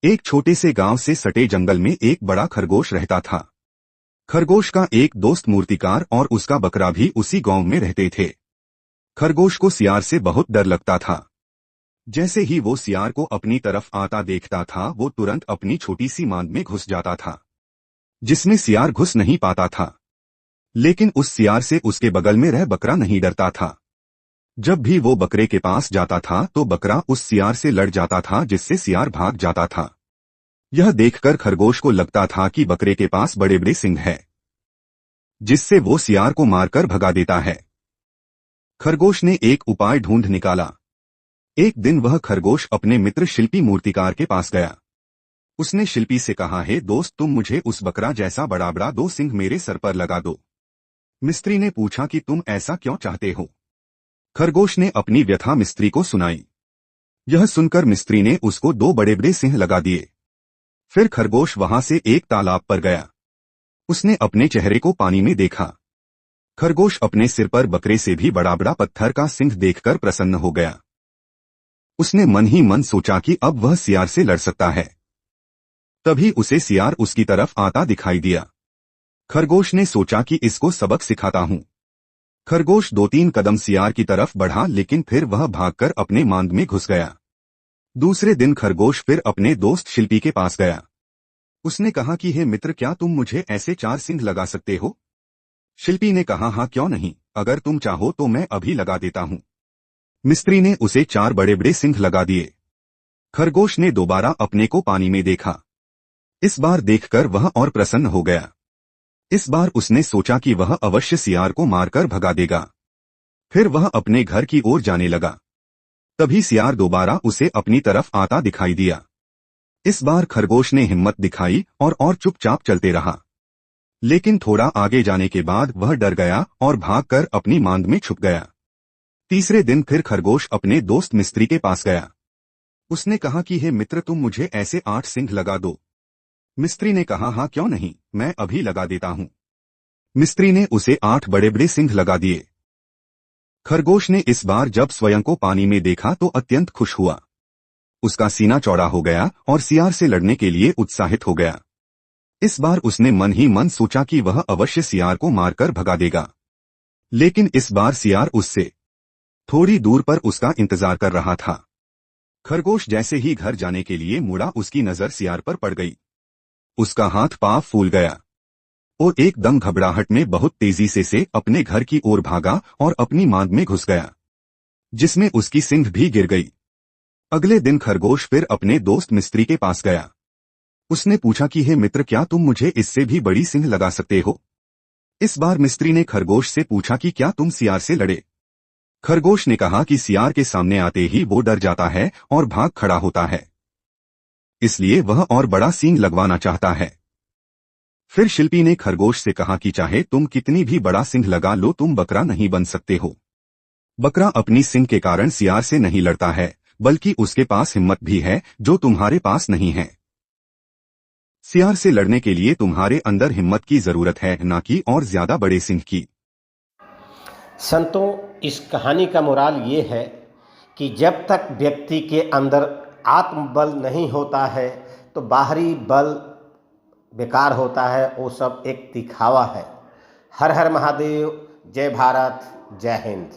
एक छोटे से गांव से सटे जंगल में एक बड़ा खरगोश रहता था। खरगोश का एक दोस्त मूर्तिकार और उसका बकरा भी उसी गांव में रहते थे। खरगोश को सियार से बहुत डर लगता था। जैसे ही वो सियार को अपनी तरफ आता देखता था, वो तुरंत अपनी छोटी सी मांद में घुस जाता था, जिसमें सियार घुस नहीं पाता था। लेकिन उस सियार से उसके बगल में रह बकरा नहीं डरता था। जब भी वो बकरे के पास जाता था तो बकरा उस सियार से लड़ जाता था, जिससे सियार भाग जाता था। यह देखकर खरगोश को लगता था कि बकरे के पास बड़े बड़े सींग है, जिससे वो सियार को मारकर भगा देता है। खरगोश ने एक उपाय ढूंढ निकाला। एक दिन वह खरगोश अपने मित्र शिल्पी मूर्तिकार के पास गया। उसने शिल्पी से कहा, हे दोस्त, तुम मुझे उस बकरा जैसा बड़ा बड़ा दो सींग मेरे सर पर लगा दो। मिस्त्री ने पूछा कि तुम ऐसा क्यों चाहते हो। खरगोश ने अपनी व्यथा मिस्त्री को सुनाई। यह सुनकर मिस्त्री ने उसको दो बड़े बड़े सींग लगा दिए। फिर खरगोश वहां से एक तालाब पर गया। उसने अपने चेहरे को पानी में देखा। खरगोश अपने सिर पर बकरे से भी बड़ा बड़ा पत्थर का सिंह देखकर प्रसन्न हो गया। उसने मन ही मन सोचा कि अब वह सियार से लड़ सकता है। तभी उसे सियार उसकी तरफ आता दिखाई दिया। खरगोश ने सोचा कि इसको सबक सिखाता हूं। खरगोश 2-3 कदम सियार की तरफ बढ़ा, लेकिन फिर वह भागकर अपने मांद में घुस गया। दूसरे दिन खरगोश फिर अपने दोस्त शिल्पी के पास गया। उसने कहा कि हे मित्र, क्या तुम मुझे ऐसे 4 सींग लगा सकते हो। शिल्पी ने कहा, हाँ क्यों नहीं, अगर तुम चाहो तो मैं अभी लगा देता हूं। मिस्त्री ने उसे 4 बड़े बड़े सींग लगा दिए। खरगोश ने दोबारा अपने को पानी में देखा। इस बार देखकर वह और प्रसन्न हो गया। इस बार उसने सोचा कि वह अवश्य सियार को मारकर भगा देगा। फिर वह अपने घर की ओर जाने लगा। तभी सियार दोबारा उसे अपनी तरफ आता दिखाई दिया। इस बार खरगोश ने हिम्मत दिखाई और चुपचाप चलते रहा। लेकिन थोड़ा आगे जाने के बाद वह डर गया और भागकर अपनी मांद में छुप गया। तीसरे दिन फिर खरगोश अपने दोस्त मिस्त्री के पास गया। उसने कहा कि हे मित्र, तुम मुझे ऐसे 8 सींग लगा दो। मिस्त्री ने कहा, हाँ क्यों नहीं, मैं अभी लगा देता हूं। मिस्त्री ने उसे 8 बड़े बड़े सींग लगा दिए। खरगोश ने इस बार जब स्वयं को पानी में देखा तो अत्यंत खुश हुआ। उसका सीना चौड़ा हो गया और सियार से लड़ने के लिए उत्साहित हो गया। इस बार उसने मन ही मन सोचा कि वह अवश्य सियार को मारकर भगा देगा। लेकिन इस बार सियार उससे थोड़ी दूर पर उसका इंतजार कर रहा था। खरगोश जैसे ही घर जाने के लिए मुड़ा, उसकी नजर सियार पर पड़ गई। उसका हाथ पांव फूल गया और एकदम घबराहट में बहुत तेजी से अपने घर की ओर भागा और अपनी मांद में घुस गया, जिसमें उसकी सींग भी गिर गई। अगले दिन खरगोश फिर अपने दोस्त मिस्त्री के पास गया। उसने पूछा कि हे मित्र, क्या तुम मुझे इससे भी बड़ी सींग लगा सकते हो। इस बार मिस्त्री ने खरगोश से पूछा कि क्या तुम सियार से लड़े। खरगोश ने कहा कि सियार के सामने आते ही वो डर जाता है और भाग खड़ा होता है, इसलिए वह और बड़ा सींग लगवाना चाहता है। फिर शिल्पी ने खरगोश से कहा कि चाहे तुम कितनी भी बड़ा सींग लगा लो, तुम बकरा नहीं बन सकते हो। बकरा अपनी सींग के कारण सियार से नहीं लड़ता है, बल्कि उसके पास हिम्मत भी है जो तुम्हारे पास नहीं है। सियार से लड़ने के लिए तुम्हारे अंदर हिम्मत की जरूरत है, ना कि और ज्यादा बड़े सींग की। संतों, इस कहानी का मोराल ये है कि जब तक व्यक्ति के अंदर आत्मबल नहीं होता है तो बाहरी बल बेकार होता है, वो सब एक दिखावा है। हर हर महादेव। जय भारत, जय हिंद।